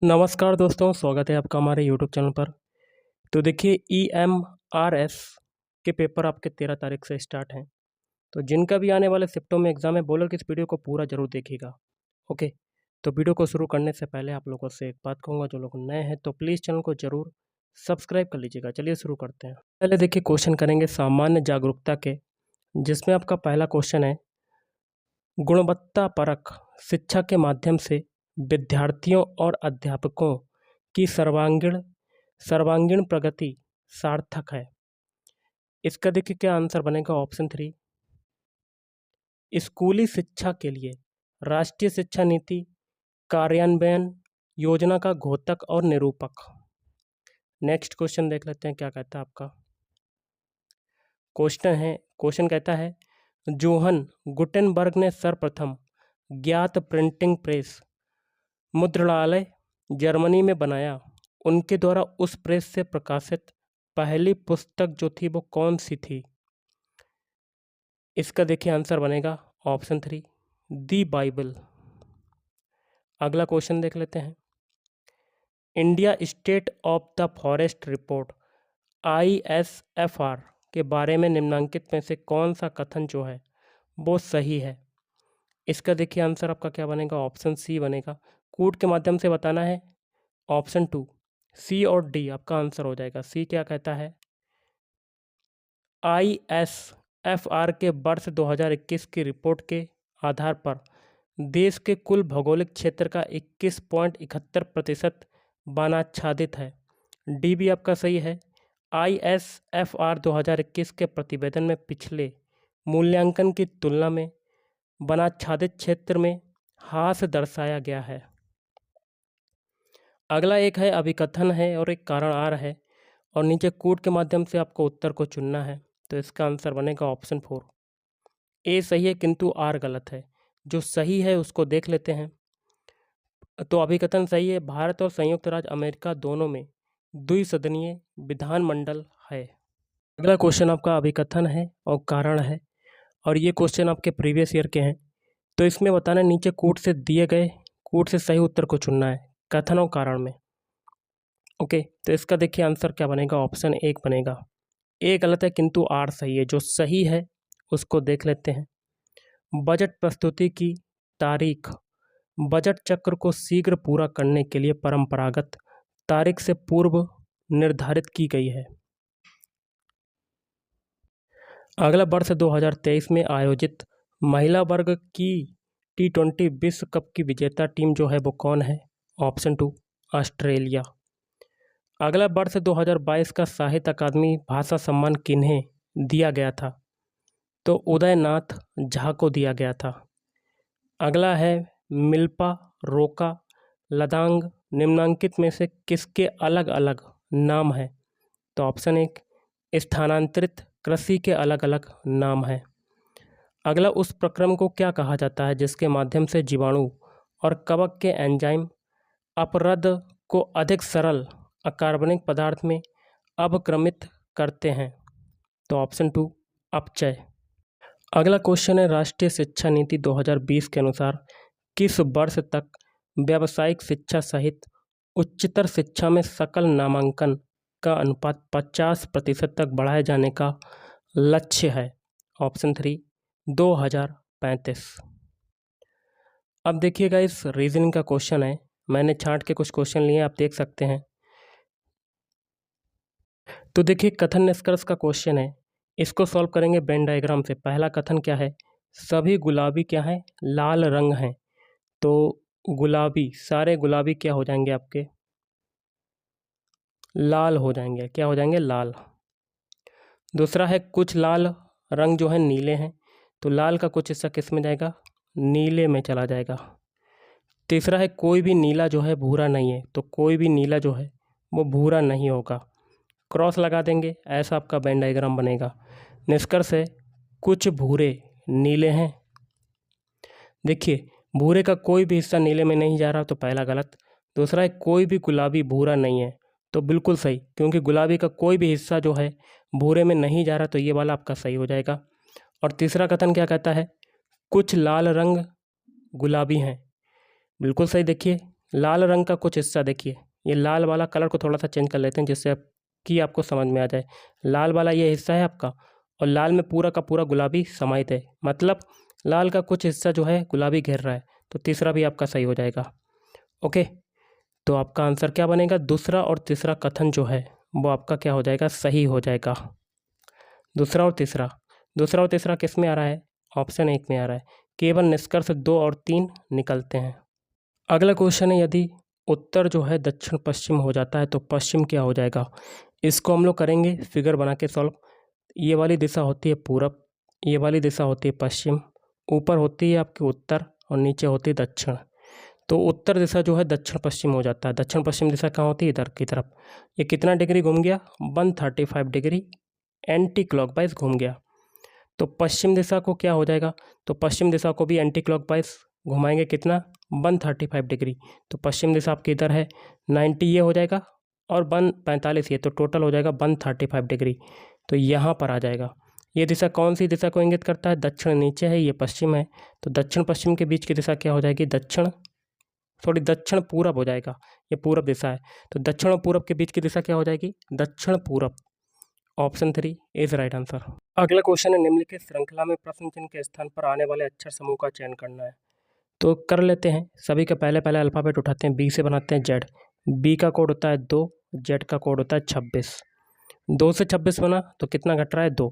नमस्कार दोस्तों, स्वागत है आपका हमारे यूट्यूब चैनल पर। तो देखिए EMRS के पेपर आपके 13 तारीख से स्टार्ट हैं। तो जिनका भी आने वाले शिफ्टों में एग्ज़ाम है, बोलो कि इस वीडियो को पूरा ज़रूर देखिएगा। ओके, तो वीडियो को शुरू करने से पहले आप लोगों से एक बात कहूँगा, जो लोग नए हैं तो प्लीज़ चैनल को ज़रूर सब्सक्राइब कर लीजिएगा। चलिए शुरू करते हैं। पहले देखिए क्वेश्चन करेंगे सामान्य जागरूकता के, जिसमें आपका पहला क्वेश्चन है, गुणवत्तापरक शिक्षा के माध्यम से विद्यार्थियों और अध्यापकों की सर्वांगीण प्रगति सार्थक है। इसका देखिए क्या आंसर बनेगा। ऑप्शन 3, स्कूली शिक्षा के लिए राष्ट्रीय शिक्षा नीति कार्यान्वयन योजना का घोतक और निरूपक। नेक्स्ट क्वेश्चन देख लेते हैं क्या कहता है आपका। क्वेश्चन कहता है, जोहन गुटेनबर्ग ने सर्वप्रथम ज्ञात प्रिंटिंग प्रेस मुद्रणालय जर्मनी में बनाया। उनके द्वारा उस प्रेस से प्रकाशित पहली पुस्तक जो थी वो कौन सी थी। इसका देखिए आंसर बनेगा ऑप्शन 3, दी बाइबल। अगला क्वेश्चन देख लेते हैं। India state of the forest report ISFR के बारे में निम्नलिखित में से कौन सा कथन जो है वो सही है। इसका देखिए आंसर आपका क्या बनेगा। ऑप्शन C बनेगा। कूट के माध्यम से बताना है। ऑप्शन 2, C और D आपका आंसर हो जाएगा। C क्या कहता है, ISFR के वर्ष 2021 की रिपोर्ट के आधार पर देश के कुल भौगोलिक क्षेत्र का 21.71% वनाच्छादित है। D भी आपका सही है। ISFR 2021 के प्रतिवेदन में पिछले मूल्यांकन की तुलना में वनाच्छादित क्षेत्र में ह्रास दर्शाया गया है। अगला एक है अभिकथन है और एक कारण आर है, और नीचे कूट के माध्यम से आपको उत्तर को चुनना है। तो इसका आंसर बनेगा ऑप्शन 4, ए सही है किंतु आर गलत है। जो सही है उसको देख लेते हैं। तो अभिकथन सही है, भारत और संयुक्त राज्य अमेरिका दोनों में द्विसदनीय विधानमंडल है। अगला क्वेश्चन आपका अभिकथन है और कारण है, और ये क्वेश्चन आपके प्रीवियस ईयर के हैं। तो इसमें बताना है, नीचे कूट से दिए गए कूट से सही उत्तर को चुनना है कथन और कारण में। ओके, तो इसका देखिए आंसर क्या बनेगा। ऑप्शन 1 बनेगा। ए गलत है किंतु आर सही है। जो सही है उसको देख लेते हैं। बजट प्रस्तुति की तारीख बजट चक्र को शीघ्र पूरा करने के लिए परंपरागत तारीख से पूर्व निर्धारित की गई है। अगला वर्ष 2023 में आयोजित महिला वर्ग की T20 विश्व कप की विजेता टीम जो है वो कौन है। Option 2, Australia. अगला वर्ष 2022 का साहित्य अकादमी भाषा सम्मान किन्हें दिया गया था। तो उदयनाथ झा को दिया गया था। अगला है मिल्पा रोका लदांग निम्नांकित में से किसके अलग अलग नाम हैं। तो ऑप्शन 1, स्थानांतरित कृषि के अलग अलग नाम हैं। अगला, उस प्रक्रम को क्या कहा जाता है जिसके माध्यम से जीवाणु और कवक के एंजाइम अपरद को अधिक सरल अकार्बनिक पदार्थ में अपक्रमित करते हैं। तो ऑप्शन 2, अपचय। अगला क्वेश्चन है, राष्ट्रीय शिक्षा नीति 2020 के अनुसार किस वर्ष तक व्यावसायिक शिक्षा सहित उच्चतर शिक्षा में सकल नामांकन का अनुपात 50% तक बढ़ाए जाने का लक्ष्य है। ऑप्शन 3, 2035। अब देखिएगा, इस रीजनिंग का क्वेश्चन है। मैंने छांट के कुछ क्वेश्चन लिए, आप देख सकते हैं। तो देखिए, कथन निष्कर्ष का क्वेश्चन है, इसको सॉल्व करेंगे वेन डायग्राम से। पहला कथन क्या है, सभी गुलाबी क्या है, लाल रंग हैं। तो गुलाबी, सारे गुलाबी क्या हो जाएंगे आपके, लाल हो जाएंगे। क्या हो जाएंगे, लाल। दूसरा है, कुछ लाल रंग जो है नीले हैं। तो लाल का कुछ हिस्सा किस में जाएगा, नीले में चला जाएगा। तीसरा है, कोई भी नीला जो है भूरा नहीं है। तो कोई भी नीला जो है वो भूरा नहीं होगा। क्रॉस लगा देंगे, ऐसा आपका वेन डायग्राम बनेगा। निष्कर्ष है, कुछ भूरे नीले हैं। देखिए, भूरे का कोई भी हिस्सा नीले में नहीं जा रहा, तो पहला गलत। दूसरा है, कोई भी गुलाबी भूरा नहीं है। तो बिल्कुल सही, क्योंकि गुलाबी का कोई भी हिस्सा जो है भूरे में नहीं जा रहा, तो ये वाला आपका सही हो जाएगा। और तीसरा कथन क्या कहता है, कुछ लाल रंग गुलाबी हैं। बिल्कुल सही। देखिए, लाल रंग का कुछ हिस्सा देखिए, ये लाल वाला कलर को थोड़ा सा चेंज कर लेते हैं जिससे कि आपको समझ में आ जाए। लाल वाला ये हिस्सा है आपका, और लाल में पूरा का पूरा गुलाबी समाहित है, मतलब लाल का कुछ हिस्सा जो है गुलाबी घेर रहा है, तो तीसरा भी आपका सही हो जाएगा। ओके, तो आपका आंसर क्या बनेगा? दूसरा और तीसरा कथन जो है वो आपका क्या हो जाएगा? सही हो जाएगा। दूसरा और तीसरा किस में आ रहा है? ऑप्शन 1 में आ रहा है। केवल निष्कर्ष 2 और 3 निकलते हैं। अगला क्वेश्चन है, यदि उत्तर जो है दक्षिण पश्चिम हो जाता है तो पश्चिम क्या हो जाएगा? इसको हम लोग करेंगे फिगर बना के सॉल्व। ये वाली दिशा होती है पूरब, ये वाली दिशा होती है पश्चिम, ऊपर होती है आपकी उत्तर और नीचे होती है दक्षिण। तो उत्तर दिशा जो है दक्षिण पश्चिम हो जाता है। दक्षिण पश्चिम दिशा कहाँ होती है? इधर की तरफ। ये कितना डिग्री घूम गया? 135 डिग्री एंटी क्लॉकवाइज घूम गया। तो पश्चिम दिशा को क्या हो जाएगा? तो पश्चिम दिशा को भी एंटी क्लॉकवाइज घुमाएंगे, कितना? 135 डिग्री। तो पश्चिम दिशा आपकी इधर है, 90 ये हो जाएगा और 145 ये, तो टोटल हो जाएगा 135 डिग्री। तो यहाँ पर आ जाएगा। ये दिशा कौन सी दिशा को इंगित करता है? दक्षिण नीचे है, ये पश्चिम है, तो दक्षिण पश्चिम के बीच की दिशा क्या हो जाएगी? दक्षिण पूरब हो जाएगा। ये पूरब दिशा है, तो दक्षिण और पूरब के बीच की दिशा क्या हो जाएगी? दक्षिण पूरब। Option 3 is right answer. अगला क्वेश्चन है, निम्नलिखित श्रृंखला में प्रश्न चिन्ह के स्थान पर आने वाले अक्षर समूह का चयन करना है। तो कर लेते हैं, सभी का पहले अल्फ़ाबेट उठाते हैं, बी से बनाते हैं जेड। बी का कोड होता है 2, जेड का कोड होता है 26। 2 से 26 बना तो कितना घट रहा है? 2।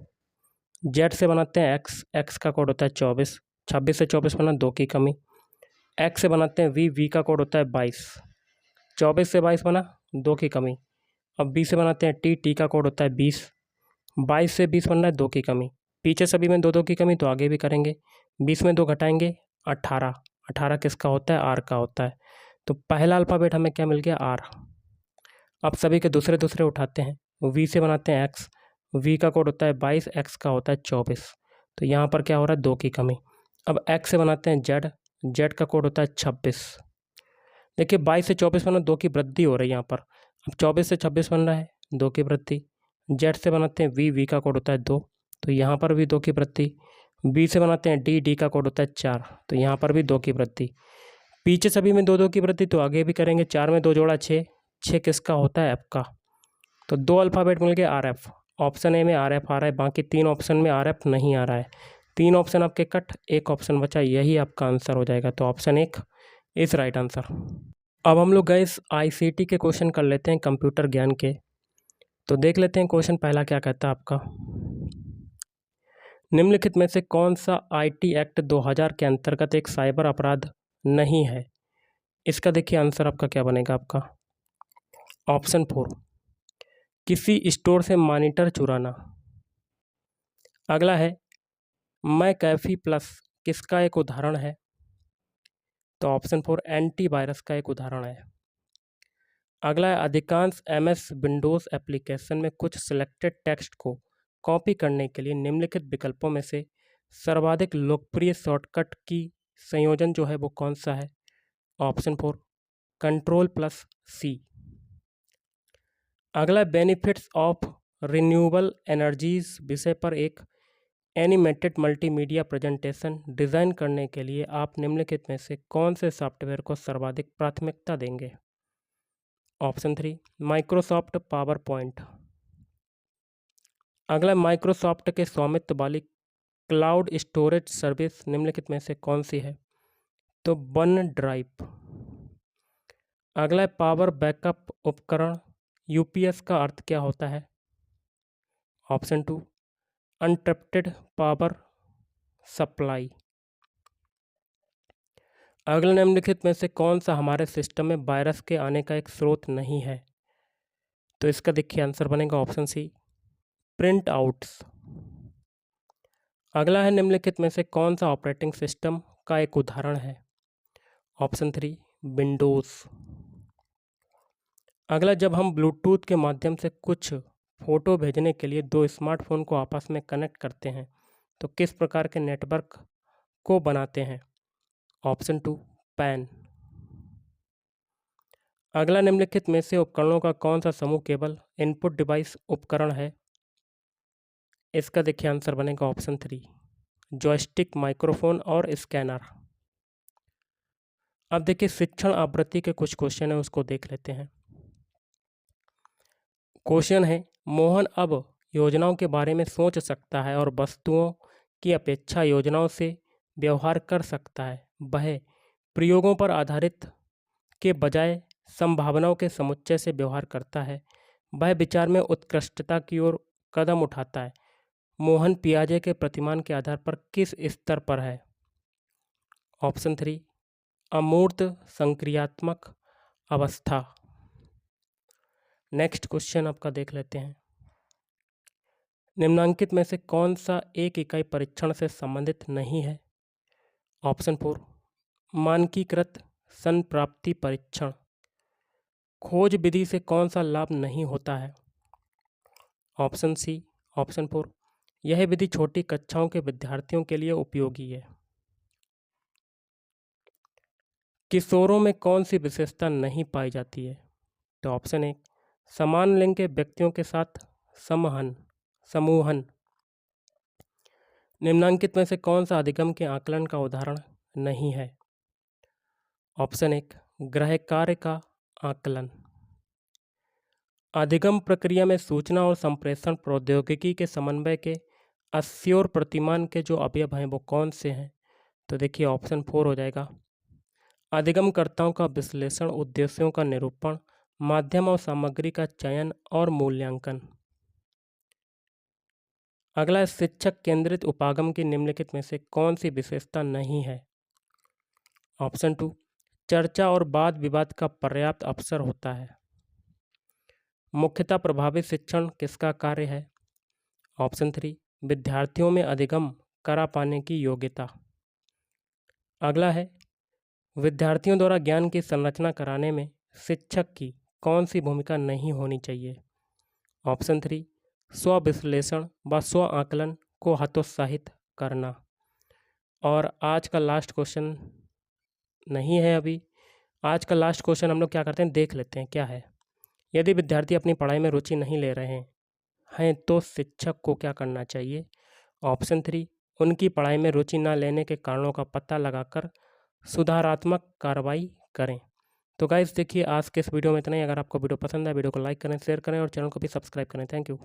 जेड से बनाते हैं एक्स, एक्स का कोड होता है 24। 26 से 24 बना, 2 की कमी। एक्स से बनाते हैं वी, वी का कोड होता है 22। 24 से 22 बना, 2 की कमी। अब बी से बनाते हैं टी, टी का कोड होता है 20। 22 से 20 बनना है, 2 की कमी। पीछे सभी में 2 की कमी, तो आगे भी करेंगे। 20 में 2 घटाएंगे, 18। 18 किसका होता है? आर का होता है। तो पहला अल्फ़ाबेट हमें क्या मिल गया? आर। अब सभी के दूसरे दूसरे उठाते हैं। वी से बनाते हैं एक्स, वी का कोड होता है 22, एक्स का होता है 24। तो यहाँ पर क्या हो रहा है? 2 की कमी। अब एक्स से बनाते हैं जेड, जेड का कोड होता है 26। देखिए 22 से 24 बना, 2 की वृद्धि हो रही है यहाँ पर। अब 24 से 26 बन रहा है, 2 की वृद्धि। जेड से बनाते हैं वी, वी का कोड होता है 2, तो यहाँ पर भी 2 की वृद्धि। बी से बनाते हैं डी, डी का कोड होता है 4, तो यहाँ पर भी 2 की वृद्धि। पीछे सभी में 2 की वृद्धि, तो आगे भी करेंगे। 4 में 2 जोड़ा 6, 6 किसका होता है? एफ का। तो 2 अल्फ़ाबेट मिल गए आर एफ। ऑप्शन ए में आर एफ आ रहा है, बाकी 3 ऑप्शन में आर एफ नहीं आ रहा है। 3 ऑप्शन आपके कट, 1 ऑप्शन बचा, यही आपका आंसर हो जाएगा। तो ऑप्शन 1 इज राइट आंसर। अब हम लोग गए आईसीटी के क्वेश्चन कर लेते हैं, कंप्यूटर ज्ञान के। तो देख लेते हैं क्वेश्चन पहला क्या कहता है आपका। निम्नलिखित में से कौन सा आईटी एक्ट 2000 के अंतर्गत एक साइबर अपराध नहीं है? इसका देखिए आंसर आपका क्या बनेगा आपका। ऑप्शन 4 किसी स्टोर से मॉनिटर चुराना। अगला है मैं कैफी प्लस, किसका एक उदाहरण है? तो ऑप्शन 4 एंटीवायरस का एक उदाहरण है। अगला है अधिकांश एमएस विंडोज़ एप्लीकेशन में कुछ सिलेक्टेड टेक्स्ट को कॉपी करने के लिए निम्नलिखित विकल्पों में से सर्वाधिक लोकप्रिय शॉर्टकट की संयोजन जो है वो कौन सा है? Option 4 Ctrl+C। अगला बेनिफिट्स ऑफ रिन्यूएबल एनर्जीज विषय पर एक एनिमेटेड मल्टीमीडिया प्रेजेंटेशन डिज़ाइन करने के लिए आप निम्नलिखित में से कौन से सॉफ्टवेयर को सर्वाधिक प्राथमिकता देंगे? Option 3 Microsoft power point. अगला माइक्रोसॉफ्ट के स्वामित्व वाली क्लाउड स्टोरेज सर्विस निम्नलिखित में से कौन सी है? तो वन ड्राइव। अगला है पावर बैकअप उपकरण, यूपीएस का अर्थ क्या होता है? Option 2 uninterrupted power supply. अगले निम्नलिखित में से कौन सा हमारे सिस्टम में वायरस के आने का एक स्रोत नहीं है? तो इसका देखिए आंसर बनेगा ऑप्शन सी प्रिंट आउट्स। अगला है निम्नलिखित में से कौन सा ऑपरेटिंग सिस्टम का एक उदाहरण है? Option 3 Windows. अगला जब हम ब्लूटूथ के माध्यम से कुछ फ़ोटो भेजने के लिए दो स्मार्टफोन को आपस में कनेक्ट करते हैं तो किस प्रकार के नेटवर्क को बनाते हैं? Option 2 pan. अगला निम्नलिखित में से उपकरणों का कौन सा समूह केवल इनपुट डिवाइस उपकरण है? इसका देखिए आंसर बनेगा ऑप्शन 3 जॉयस्टिक, माइक्रोफोन और स्कैनर। अब देखिए शिक्षण आवृत्ति के कुछ क्वेश्चन है, उसको देख लेते हैं। क्वेश्चन है, मोहन अब योजनाओं के बारे में सोच सकता है और वस्तुओं की अपेक्षा योजनाओं से व्यवहार कर सकता है। वह प्रयोगों पर आधारित के बजाय संभावनाओं के समुच्चय से व्यवहार करता है। वह विचार में उत्कृष्टता की ओर कदम उठाता है। मोहन पियाजे के प्रतिमान के आधार पर किस स्तर पर है? ऑप्शन 3, अमूर्त संक्रियात्मक अवस्था। नेक्स्ट क्वेश्चन आपका देख लेते हैं। निम्नांकित में से कौन सा एक इकाई परीक्षण से संबंधित नहीं है? ऑप्शन 4, मानकीकृत संप्राप्ति परीक्षण। खोज विधि से कौन सा लाभ नहीं होता है? ऑप्शन सी, ऑप्शन 4, यह विधि छोटी कक्षाओं के विद्यार्थियों के लिए उपयोगी है। किशोरों में कौन सी विशेषता नहीं पाई जाती है? तो ऑप्शन 1, समान लिंग के व्यक्तियों के साथ समूहन। निम्नांकित में से कौन सा अधिगम के आकलन का उदाहरण नहीं है? ऑप्शन 1, ग्रह कार्य का आकलन। अधिगम प्रक्रिया में सूचना और संप्रेषण प्रौद्योगिकी के समन्वय के अस्योर प्रतिमान के जो अवयव हैं वो कौन से हैं? तो देखिए ऑप्शन 4 हो जाएगा। अधिगमकर्ताओं का विश्लेषण, उद्देश्यों का निरूपण, माध्यम और सामग्री का चयन और मूल्यांकन। अगला, शिक्षक केंद्रित उपागम की निम्नलिखित में से कौन सी विशेषता नहीं है? ऑप्शन 2, चर्चा और वाद विवाद का पर्याप्त अवसर होता है। मुख्यतः प्रभावित शिक्षण किसका कार्य है? ऑप्शन 3, विद्यार्थियों में अधिगम करा पाने की योग्यता। अगला है, विद्यार्थियों द्वारा ज्ञान की संरचना कराने में शिक्षक की कौन सी भूमिका नहीं होनी चाहिए? ऑप्शन 3, स्व विश्लेषण व स्व आकलन को हतोत्साहित करना। और आज का लास्ट क्वेश्चन नहीं है अभी, आज का लास्ट क्वेश्चन हम लोग क्या करते हैं देख लेते हैं क्या है। यदि विद्यार्थी अपनी पढ़ाई में रुचि नहीं ले रहे हैं तो शिक्षक को क्या करना चाहिए? ऑप्शन 3, उनकी पढ़ाई में रुचि न लेने के कारणों का पता लगाकर सुधारात्मक कार्रवाई करें। तो गाइस देखिए आज के इस वीडियो में इतना ही। अगर आपको वीडियो पसंद है वीडियो को लाइक करें, शेयर करें और चैनल को भी सब्सक्राइब करें। Thank you.